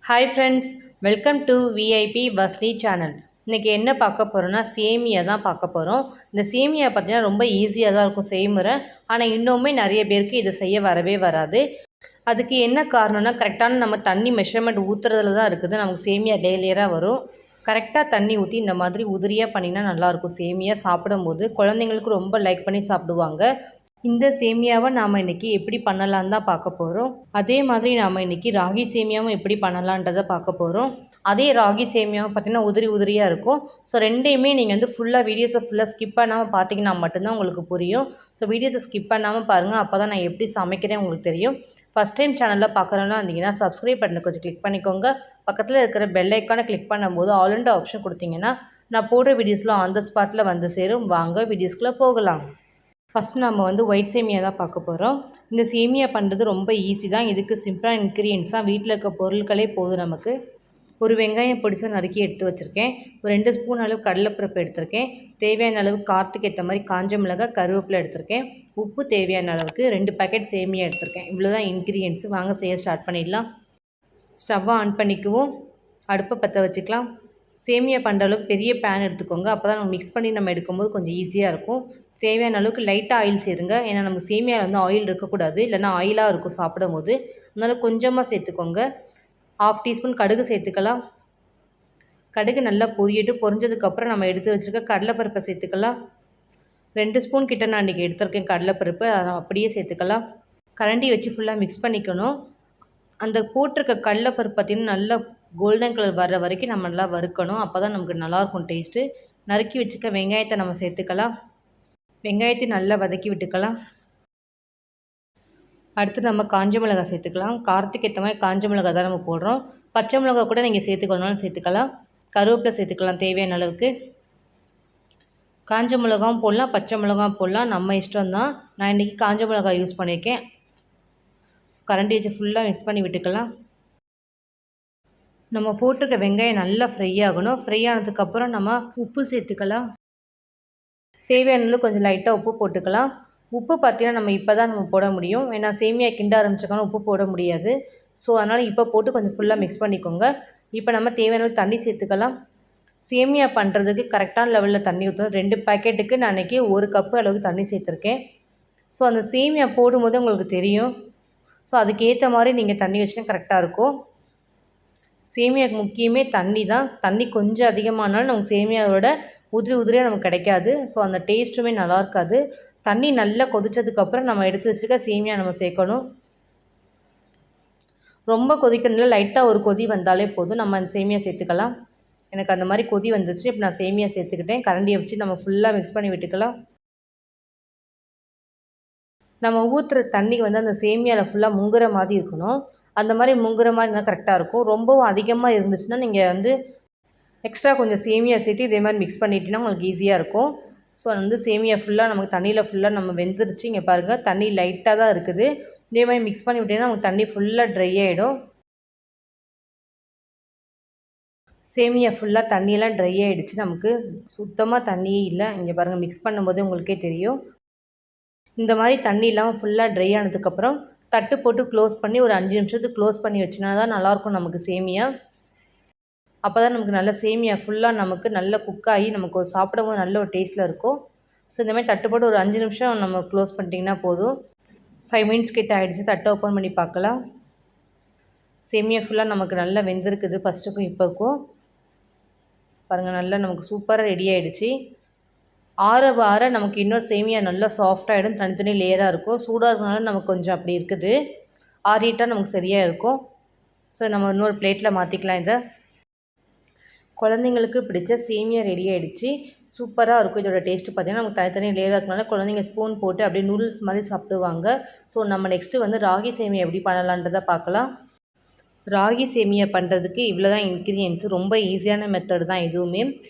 Hi friends, welcome to VIP Vasni channel. இன்றைக்கி என்ன பார்க்க போகிறோன்னா சேமியா தான் பார்க்க போகிறோம். இந்த சேமியா பார்த்திங்கன்னா ரொம்ப ஈஸியாக தான் இருக்கும் செய்முறை. ஆனால் இன்னுமே நிறைய பேருக்கு இதை செய்ய வரவே வராது. அதுக்கு என்ன காரணம்னா கரெக்டான நம்ம தண்ணி மெஷர்மெண்ட் ஊற்றுறதுல தான் இருக்குது. நமக்கு சேமியா லேயராக வரும். கரெக்டாக தண்ணி ஊற்றி இந்த மாதிரி உதிரியாக பண்ணிங்கன்னா நல்லாயிருக்கும். சேமியா சாப்பிடும்போது குழந்தைங்களுக்கு ரொம்ப லைக் பண்ணி சாப்பிடுவாங்க. இந்த சேமியாவை நாம் இன்றைக்கி எப்படி பண்ணலான்னு தான் பார்க்க போகிறோம். அதே மாதிரி நாம் இன்றைக்கி ராகி சேமியாவும் எப்படி பண்ணலான்றதை பார்க்க போகிறோம். அதே ராகி சேமியாவும் பார்த்திங்கன்னா உதிரியாக இருக்கும். ஸோ ரெண்டையுமே நீங்கள் வந்து வீடியோஸை ஃபுல்லாக ஸ்கிப் பண்ணாமல் பார்த்தீங்கன்னா மட்டும்தான் உங்களுக்கு புரியும். ஸோ வீடியோஸை ஸ்கிப் பண்ணாமல் பாருங்கள். அப்போ தான் நான் எப்படி சமைக்கிறேன் உங்களுக்கு தெரியும். ஃபஸ்ட் டைம் சேனலில் பார்க்குறோன்னா இருந்தீங்கன்னா சப்ஸ்கிரைப் பட்டனை கொஞ்சம் கிளிக் பண்ணிக்கோங்க. பக்கத்தில் இருக்கிற பெல் ஐக்கானை கிளிக் பண்ணும்போது ஆல் இண்ட் ஆப்ஷன் கொடுத்தீங்கன்னா நான் போடுற வீடியோஸ்லாம் ஆன் த ஸ்பாட்டில் வந்து சேரும். வாங்க வீடியோஸ்குள்ளே போகலாம். ஃபஸ்ட் நம்ம வந்து ஒயிட் சேமியா தான் பார்க்க போகிறோம். இந்த சேமியா பண்ணுறது ரொம்ப ஈஸி தான். இதுக்கு சிம்பிளான இன்க்ரீடியன்ஸாக வீட்டில் இருக்க பொருட்களே போதும் நமக்கு. ஒரு வெங்காயம் பொடிசாக நறுக்கி எடுத்து வச்சுருக்கேன். ஒரு 2 ஸ்பூன் அளவு கடலைப்பருப்பு எடுத்திருக்கேன். தேவையான அளவு காரத்துக்கு ஏற்ற மாதிரி காஞ்ச மிளகாய், கருவேப்பிலை எடுத்திருக்கேன். உப்பு தேவையான அளவுக்கு 2 பேக்கெட் சேமியா எடுத்திருக்கேன். இவ்வளோ தான் இன்க்ரீடியன்ஸு. வாங்க செய்ய ஸ்டார்ட் பண்ணிடலாம். ஸ்டவ்வை ஆன் பண்ணிக்குவோம். அடுப்பை பற்ற வச்சுக்கலாம். சேமியா பண்ணுற அளவுக்கு பெரிய பேன் எடுத்துக்கோங்க. அப்போ தான் நம்ம மிக்ஸ் பண்ணி நம்ம எடுக்கும்போது கொஞ்சம் ஈஸியாக இருக்கும். தேவையான அளவுக்கு லைட்டாக ஆயில் சேருங்க. ஏன்னா நமக்கு சேமியாவில் வந்து ஆயில் இருக்கக்கூடாது, இல்லைனா ஆயிலாக இருக்கும் சாப்பிடும் போது. அதனால் கொஞ்சமாக சேர்த்துக்கோங்க. 1/2 டீஸ்பூன் கடுகு சேர்த்துக்கலாம். கடுகு நல்லா பொரிஞ்சதுக்கப்புறம் நம்ம எடுத்து வச்சுருக்க கடலைப்பருப்பை சேர்த்துக்கலாம். 2 ஸ்பூன் கிட்ட நான் இன்றைக்கி எடுத்துருக்கேன் கடலைப்பருப்பு. அதை அப்படியே சேர்த்துக்கலாம். கரண்டி வச்சு ஃபுல்லாக மிக்ஸ் பண்ணிக்கணும். அந்த போட்டிருக்க கடலைப்பருப்பு பார்த்திங்கன்னா நல்லா கோல்டன் கலர் வர்ற வரைக்கும் நம்ம நல்லா வறுக்கணும். அப்போ தான் நமக்கு நல்லாயிருக்கும் டேஸ்ட்டு. நறுக்கி வச்சுக்க வெங்காயத்தை நம்ம சேர்த்துக்கலாம். வெங்காயத்தை நல்லா வதக்கி விட்டுக்கலாம். அடுத்து நம்ம காஞ்ச மிளகாய் சேர்த்துக்கலாம். காரத்துக்கு ஏற்ற மாதிரி காஞ்ச மிளகாய் தான் நம்ம போடுறோம். பச்சை மிளகாய் கூட நீங்கள் சேர்த்துக்கணும்னாலும் சேர்த்துக்கலாம். கருவேப்பிலை சேர்த்துக்கலாம் தேவையான அளவுக்கு. காஞ்ச மிளகாவும் போடலாம், பச்சை மிளகாவும் போடலாம், நம்ம இஷ்டம்தான். நான் இன்றைக்கி காஞ்ச மிளகாய் யூஸ் பண்ணியிருக்கேன். கரண்டி வச்சு ஃபுல்லாக மிக்ஸ் பண்ணி விட்டுக்கலாம். நம்ம போட்டிருக்க வெங்காயம் நல்லா ஃப்ரை ஆகணும். ஃப்ரை ஆனதுக்கப்புறம் நம்ம உப்பு சேர்த்துக்கலாம். தேவையானது கொஞ்சம் லைட்டாக உப்பு போட்டுக்கலாம். உப்பு பார்த்திங்கன்னா நம்ம இப்போ தான் நம்ம போட முடியும். ஏன்னா சேமியா கிண்ட ஆரம்பிச்சோன்னா உப்பு போட முடியாது. ஸோ அதனால் இப்போ போட்டு கொஞ்சம் ஃபுல்லாக மிக்ஸ் பண்ணிக்கோங்க. இப்போ நம்ம தேவையான தண்ணி சேர்த்துக்கலாம். சேமியா பண்ணுறதுக்கு கரெக்டான லெவலில் தண்ணி ஊற்றணும். 2 பேக்கெட்டுக்கு நான் அன்றைக்கி 1 கப்பு அளவுக்கு தண்ணி சேர்த்துருக்கேன். ஸோ அந்த சேமியா போடும்போது உங்களுக்கு தெரியும். ஸோ அதுக்கேற்ற மாதிரி நீங்கள் தண்ணி வச்சுன்னா கரெக்டாக இருக்கும். சேமியாவுக்கு முக்கியமே தண்ணி தான். தண்ணி கொஞ்சம் அதிகமானாலும் நமக்கு சேமியாவோட உதிரியாக நமக்கு கிடைக்காது. ஸோ அந்த டேஸ்ட்டுமே நல்லா இருக்காது. தண்ணி நல்லா கொதித்ததுக்கப்புறம் நம்ம எடுத்து வச்சுருக்க சேமியா நம்ம சேர்க்கணும். ரொம்ப கொதிக்கணும்ல, லைட்டாக ஒரு கொதி வந்தாலே போதும். நம்ம அந்த சேமியா சேர்த்துக்கலாம். எனக்கு அந்த மாதிரி கொதி வந்துச்சு. இப்போ நான் சேமியா சேர்த்துக்கிட்டேன். கரண்டியை வச்சு நம்ம ஃபுல்லாக மிக்ஸ் பண்ணி விட்டுக்கலாம். நம்ம ஊற்றுற தண்ணி வந்து அந்த சேமியாவில் ஃபுல்லாக முங்குற மாதிரி இருக்கணும். அந்த மாதிரி முங்குற மாதிரி இருந்தால் கரெக்டாக இருக்கும். ரொம்பவும் அதிகமாக இருந்துச்சுன்னா நீங்கள் வந்து எக்ஸ்ட்ரா கொஞ்சம் சேமியா சேர்த்து இதே மாதிரி மிக்ஸ் பண்ணிட்டீங்கன்னா உங்களுக்கு ஈஸியாக இருக்கும். ஸோ வந்து சேமியா ஃபுல்லாக நமக்கு தண்ணியில் ஃபுல்லாக நம்ம வெந்துருச்சு. இங்கே பாருங்கள், தண்ணி லைட்டாக தான் இருக்குது. இதே மாதிரி மிக்ஸ் பண்ணி விட்டிங்கன்னா நமக்கு தண்ணி ஃபுல்லாக ட்ரை ஆகிடும். சேமியா ஃபுல்லாக தண்ணியெல்லாம் ட்ரை ஆகிடுச்சு. நமக்கு சுத்தமாக தண்ணியே இல்லை. இங்கே பாருங்கள், மிக்ஸ் பண்ணும்போது உங்களுக்கே தெரியும். இந்த மாதிரி தண்ணி இல்லாமல் ஃபுல்லாக ட்ரை ஆனதுக்கப்புறம் தட்டு போட்டு க்ளோஸ் பண்ணி ஒரு 5 நிமிஷத்துக்கு க்ளோஸ் பண்ணி வச்சுனா தான் நல்லாயிருக்கும் நமக்கு சேமியா. அப்போ தான் நமக்கு நல்ல சேமியா ஃபுல்லாக நமக்கு நல்ல குக் ஆகி நமக்கு ஒரு சாப்பிடும்போது நல்ல ஒரு டேஸ்ட்டில் இருக்கும். ஸோ இந்த மாதிரி தட்டு போட்டு ஒரு 5 நிமிஷம் நம்ம க்ளோஸ் பண்ணிட்டிங்கன்னா போதும். 5 மினிட்ஸ் கிட்ட ஆகிடுச்சு. தட்டை ஓப்பன் பண்ணி பார்க்கலாம். சேமியா ஃபுல்லாக நமக்கு நல்லா வெந்திருக்குது. ஃபஸ்ட்டுக்கும் இப்போக்கும் பாருங்கள், நல்லா நமக்கு சூப்பராக ரெடி ஆகிடுச்சு. ஆற நமக்கு இன்னொரு சேமியா நல்லா சாஃப்டாகிடும். தனித்தனி லேயராக இருக்கும். சூடாக இருக்கனால நமக்கு கொஞ்சம் அப்படி இருக்குது. ஆறிட்டால் நமக்கு சரியாக இருக்கும். ஸோ நம்ம இன்னொரு பிளேட்டில் மாற்றிக்கலாம். இதை குழந்தைங்களுக்கு பிடிச்ச சேமியா ரெடி ஆகிடுச்சு. சூப்பராக இருக்கும். இதோட டேஸ்ட்டு பார்த்திங்கன்னா நமக்கு தனித்தனி லேயராக இருக்கனால குழந்தைங்க ஸ்பூன் போட்டு அப்படியே நூடுல்ஸ் மாதிரி சாப்பிடுவாங்க. ஸோ நம்ம நெக்ஸ்ட்டு வந்து ராகி சேமியா எப்படி பண்ணலான்றதை பார்க்கலாம். ராகி சேமியா பண்ணுறதுக்கு இவ்வளோ தான் இன்க்ரீடியன்ஸு. ரொம்ப ஈஸியான மெத்தட் தான் இதுவுமே.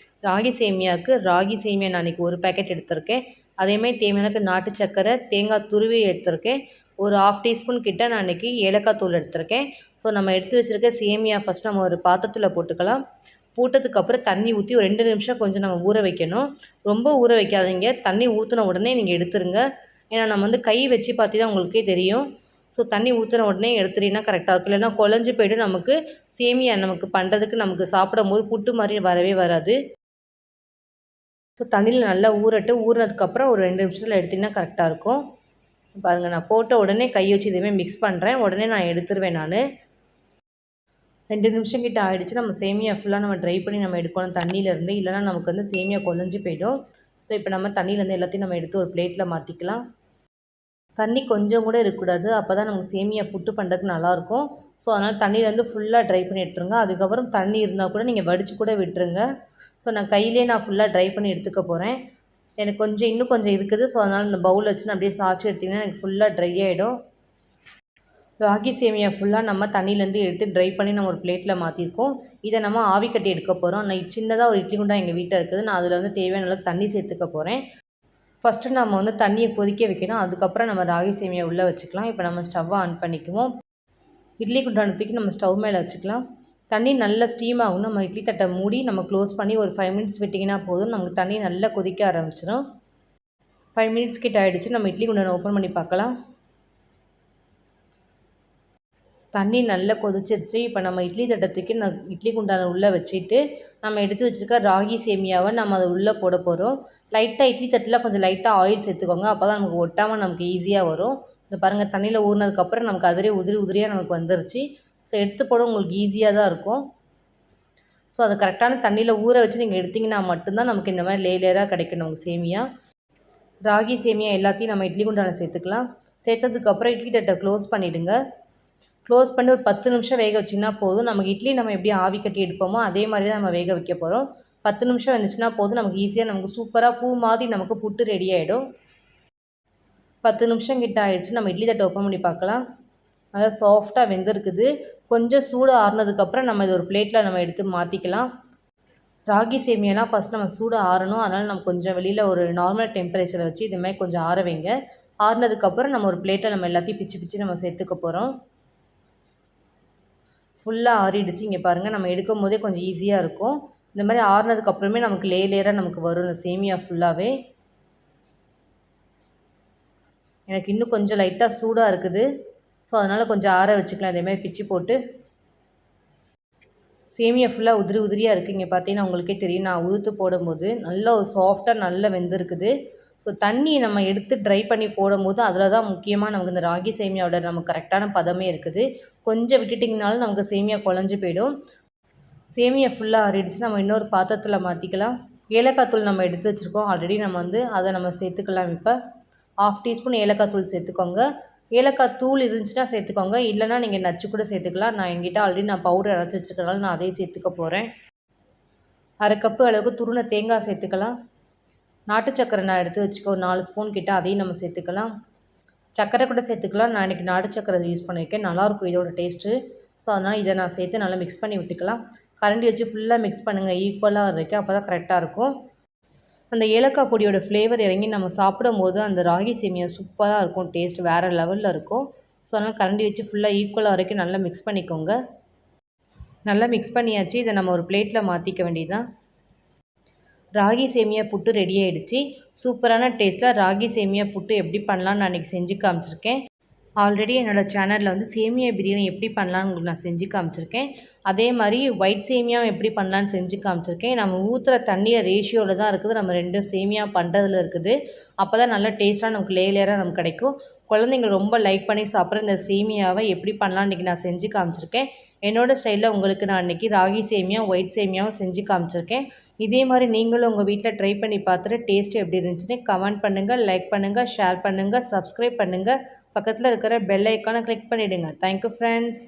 ராகி சேமியாவுக்கு ராகி சேமியா நான் இன்றைக்கி 1 பேக்கெட் எடுத்திருக்கேன். அதேமாதிரி தேவையான நாட்டு சர்க்கரை, தேங்காய் துருவி எடுத்திருக்கேன். ஒரு 1/2 டீஸ்பூன் கிட்ட நான் இன்றைக்கி ஏலக்காய் தூள் எடுத்திருக்கேன். ஸோ நம்ம எடுத்து வச்சுருக்க சேமியா ஃபஸ்ட் நம்ம ஒரு பாத்திரத்தில் போட்டுக்கலாம். போட்டதுக்கப்புறம் தண்ணி ஊற்றி ஒரு 2 நிமிஷம் கொஞ்சம் நம்ம ஊற வைக்கணும். ரொம்ப ஊற வைக்காதீங்க. தண்ணி ஊற்றின உடனே நீங்கள் எடுத்துருங்க. ஏன்னா நம்ம வந்து கை வச்சு பார்த்தீங்கன்னா உங்களுக்கே தெரியும். ஸோ தண்ணி ஊற்றின உடனே எடுத்துட்டீங்கன்னா கரெக்டாக இருக்கும். இல்லைன்னா குழஞ்சி போய்ட்டு நமக்கு சேமியா நமக்கு பண்ணுறதுக்கு நமக்கு சாப்பிடும்போது புட்டு மாதிரி வரவே வராது. ஸோ தண்ணியில் நல்லா ஊறட்டும். ஊறினதுக்கப்புறம் ஒரு 2 நிமிஷத்தில் எடுத்திங்கன்னா கரெக்டாக இருக்கும். பாருங்கள், நான் போட்ட உடனே கை வச்சு இதுவுமே மிக்ஸ் பண்ணுறேன். உடனே நான் எடுத்துருவேன். 2 நிமிஷம் கிட்ட ஆகிடுச்சு. நம்ம சேமியா ஃபுல்லாக நம்ம ட்ரை பண்ணி நம்ம எடுக்கணும் தண்ணியிலேருந்து. இல்லைனா நமக்கு வந்து சேமியா கொலைஞ்சி போயிடும். ஸோ இப்போ நம்ம தண்ணியிலேருந்து எல்லாத்தையும் நம்ம எடுத்து ஒரு பிளேட்டில் மாற்றிக்கலாம். தண்ணி கொஞ்சம் கூட இருக்கக்கூடாது. அப்போ தான் நமக்கு சேமியா புட்டு பண்ணுறதுக்கு நல்லாயிருக்கும். ஸோ அதனால் தண்ணியிலேருந்து ஃபுல்லாக ட்ரை பண்ணி எடுத்துருங்க. அதுக்கப்புறம் தண்ணி இருந்தால் கூட நீங்கள் வடித்து கூட விட்டுருங்க. ஸோ நான் கையிலே நான் ஃபுல்லாக ட்ரை பண்ணி எடுத்துக்க போகிறேன். எனக்கு இன்னும் கொஞ்சம் இருக்குது. ஸோ அதனால் இந்த பவுல் வச்சு நான் அப்படியே சாய்ச்சி எடுத்திங்கன்னா எனக்கு ஃபுல்லாக ட்ரை ஆகிடும். ராகி சேமியா ஃபுல்லாக நம்ம தண்ணியிலேருந்து எடுத்து ட்ரை பண்ணி நம்ம ஒரு பிளேட்டில் மாற்றிருக்கோம். இதை நம்ம ஆவி கட்டி எடுக்க போகிறோம். நான் சின்னதாக ஒரு இட்லி குண்டா எங்கள் வீட்டில் இருக்குது. நான் அதில் வந்து தேவையான அளவுக்கு தண்ணி சேர்த்துக்க போகிறேன். ஃபஸ்ட்டு நம்ம வந்து தண்ணியை கொதிக்க வைக்கணும். அதுக்கப்புறம் நம்ம ராகி சேமியா உள்ளே வச்சுக்கலாம். இப்போ நம்ம ஸ்டவ்வை ஆன் பண்ணிக்குவோம். இட்லி குண்டான தூக்கி நம்ம ஸ்டவ் மேலே வச்சுக்கலாம். தண்ணி நல்லா ஸ்டீம் ஆகணும். நம்ம இட்லி தட்டை மூடி நம்ம க்ளோஸ் பண்ணி ஒரு 5 மினிட்ஸ் விட்டிங்கன்னா போதும். நமக்கு தண்ணி நல்லா கொதிக்க ஆரம்பிச்சிடும். 5 மினிட்ஸ் கிட்ட ஆகிடுச்சு. நம்ம இட்லி குண்டானை ஓப்பன் பண்ணி பார்க்கலாம். தண்ணி நல்லா கொதிச்சிருச்சு. இப்போ நம்ம இட்லி தட்டை தூக்கி நான் இட்லி குண்டானை உள்ளே வச்சுட்டு நம்ம எடுத்து வச்சுருக்க ராகி சேமியாவை நம்ம அதை உள்ளே போட போகிறோம். லைட்டாக இட்லி தட்டில் கொஞ்சம் லைட்டாக ஆயில் சேர்த்துக்கோங்க. அப்போ தான் நமக்கு ஒட்டாமல் நமக்கு ஈஸியாக வரும். இந்த பாருங்கள், தண்ணியில் ஊறினதுக்கப்புறம் நமக்கு அதிலே உதிரியாக நமக்கு வந்துருச்சு. ஸோ எடுத்து போட உங்களுக்கு ஈஸியாக தான் இருக்கும். ஸோ அதை கரெக்டான தண்ணியில் ஊற வச்சு நீங்கள் எடுத்திங்கன்னா மட்டும்தான் நமக்கு இந்த மாதிரி லேயராக கிடைக்கும் நமக்கு சேமியா. ராகி சேமியா எல்லாத்தையும் நம்ம இட்லி குண்டானை சேர்த்துக்கலாம். சேர்த்ததுக்கப்புறம் இட்லி தட்டை க்ளோஸ் பண்ணிவிடுங்க. க்ளோஸ் பண்ணி ஒரு 10 நிமிஷம் வேக வச்சிங்கன்னா போதும். நமக்கு இட்லி நம்ம எப்படி ஆவி கட்டி எடுப்போமோ அதே மாதிரி தான் நம்ம வேக வைக்க போகிறோம். 10 நிமிஷம் வந்துச்சுன்னா போதும். நமக்கு ஈஸியாக நமக்கு சூப்பராக பூ மாதிரி நமக்கு புட்டு ரெடி ஆகிடும். 10 நிமிஷம் கிட்ட ஆகிடுச்சு. நம்ம இட்லி தட்டை ஓப்பன் பண்ணி பார்க்கலாம். நல்லா சாஃப்டாக வெந்திருக்குது. கொஞ்சம் சூடு ஆறுனதுக்கப்புறம் நம்ம இது ஒரு பிளேட்டில் நம்ம எடுத்து மாற்றிக்கலாம். ராகி சேமியாலாம் ஃபஸ்ட் நம்ம சூடு ஆறணும். அதனால் நம்ம கொஞ்சம் வெளியில் ஒரு நார்மல் டெம்பரேச்சரை வச்சு இதுமாதிரி கொஞ்சம் ஆற வைங்க. ஆறுனதுக்கப்புறம் நம்ம ஒரு பிளேட்டில் நம்ம எல்லாத்தையும் பிச்சு நம்ம சேர்த்துக்க போகிறோம். ஃபுல்லாக ஆறிடுச்சு. இங்கே பாருங்கள், நம்ம எடுக்கும் போதே கொஞ்சம் ஈஸியாக இருக்கும். இந்த மாதிரி ஆறுனதுக்கப்புறமே நமக்கு லேயராக நமக்கு வரும் இந்த சேமியா ஃபுல்லாகவே. எனக்கு இன்னும் கொஞ்சம் லைட்டாக சூடாக இருக்குது. ஸோ அதனால் கொஞ்சம் ஆற வச்சுக்கலாம். இதேமாதிரி பிச்சு போட்டு சேமியா ஃபுல்லாக உதிரியாக இருக்குது. இங்கே பார்த்தீங்கன்னா உங்களுக்கே தெரியும், நான் உதுத்து போடும்போது நல்லா ஒரு சாஃப்டாக நல்லா வெந்திருக்குது. ஸோ தண்ணி நம்ம எடுத்து ட்ரை பண்ணி போடும்போது அதில் தான் முக்கியமாக நமக்கு இந்த ராகி சேமியாவோட நமக்கு கரெக்டான பதமே இருக்குது. கொஞ்சம் விட்டுட்டிங்கனாலும் நமக்கு சேமியா குழஞ்சி போயிடும். சேமியா ஃபுல்லாக ஆறிடுச்சு. நம்ம இன்னொரு பாத்திரத்தில் மாற்றிக்கலாம். ஏலக்காய் தூள் நம்ம எடுத்து வச்சுருக்கோம் ஆல்ரெடி. நம்ம வந்து அதை நம்ம சேர்த்துக்கலாம். இப்போ 1/2 டீஸ்பூன் ஏலக்காய் தூள் சேர்த்துக்கோங்க. ஏலக்காய் தூள் இருந்துச்சுன்னா சேர்த்துக்கோங்க. இல்லைனா நீங்கள் நச்சு கூட சேர்த்துக்கலாம். என்கிட்ட ஆல்ரெடி நான் பவுடர் அரைச்சி வச்சுருக்கனால நான் அதையும் சேர்த்துக்க போகிறேன். 1/2 கப்பு அளவுக்கு துருவின தேங்காய் சேர்த்துக்கலாம். நாட்டு சக்கரை நான் எடுத்து வச்சுக்க ஒரு 4 ஸ்பூன் கிட்ட, அதையும் நம்ம சேர்த்துக்கலாம். சக்கரை கூட சேர்த்துக்கலாம். நான் இன்றைக்கி நாட்டு சக்கரை யூஸ் பண்ணியிருக்கேன். நல்லாயிருக்கும் இதோட டேஸ்ட்டு. ஸோ அதனால் இதை நான் சேர்த்து நல்லா மிக்ஸ் பண்ணி விட்டுக்கலாம். கரண்டி வச்சு ஃபுல்லாக மிக்ஸ் பண்ணுங்கள், ஈக்குவலாக இருக்குது. அப்போ தான் கரெக்டாக இருக்கும். அந்த ஏலக்காய் பொடியோட ஃப்ளேவர் இறங்கி நம்ம சாப்பிடும்போது அந்த ராகி சேமியா சூப்பராக இருக்கும். டேஸ்ட் வேறு லெவலில் இருக்கும். ஸோ அதனால் கரண்டி வச்சு ஃபுல்லாக ஈக்குவலாக வரைக்கும் நல்லா மிக்ஸ் பண்ணிக்கோங்க. நல்லா மிக்ஸ் பண்ணியாச்சு. இதை நம்ம ஒரு பிளேட்டில் மாற்றிக்க வேண்டியதுதான். ராகி சேமியா புட்டு ரெடி ஆகிடுச்சு. சூப்பரான டேஸ்ட்டில் ராகி சேமியா புட்டு எப்படி பண்ணலான்னு நான் இன்றைக்கி செஞ்சு காமிச்சிருக்கேன். ஆல்ரெடி என்னோடய சேனலில் வந்து சேமியா பிரியாணி எப்படி பண்ணலான்னு உங்களுக்கு நான் செஞ்சு காமிச்சிருக்கேன். அதே மாதிரி ஒயிட் சேமியாவும் எப்படி பண்ணலான்னு செஞ்சு காமிச்சிருக்கேன். நம்ம ஊற்றுற தண்ணியில் ரேஷியோவில் தான் இருக்குது நம்ம 2 சேமியா பண்ணுறதுல இருக்குது. அப்போ தான் நல்லா டேஸ்ட்டாக நமக்கு லேயராக நமக்கு கிடைக்கும். குழந்தைங்க ரொம்ப லைக் பண்ணி சாப்பிட்ற இந்த சேமியாவை எப்படி பண்ணலான்னு இன்றைக்கி நான் செஞ்சு காமிச்சிருக்கேன். என்னோடய ஸ்டைலில் உங்களுக்கு நான் இன்றைக்கி ராகி சேமியா ஒயிட் சேமியாவும் செஞ்சு காமிச்சிருக்கேன். இதே மாதிரி நீங்களும் உங்கள் வீட்டில் ட்ரை பண்ணி பார்த்துட்டு டேஸ்ட்டு எப்படி இருந்துச்சுன்னு கமெண்ட் பண்ணுங்கள், லைக் பண்ணுங்கள், ஷேர் பண்ணுங்கள், சப்ஸ்கிரைப் பண்ணுங்கள். பக்கத்தில் இருக்கிற பெல் ஐக்கானை கிளிக் பண்ணிவிடுங்க. Thank you friends.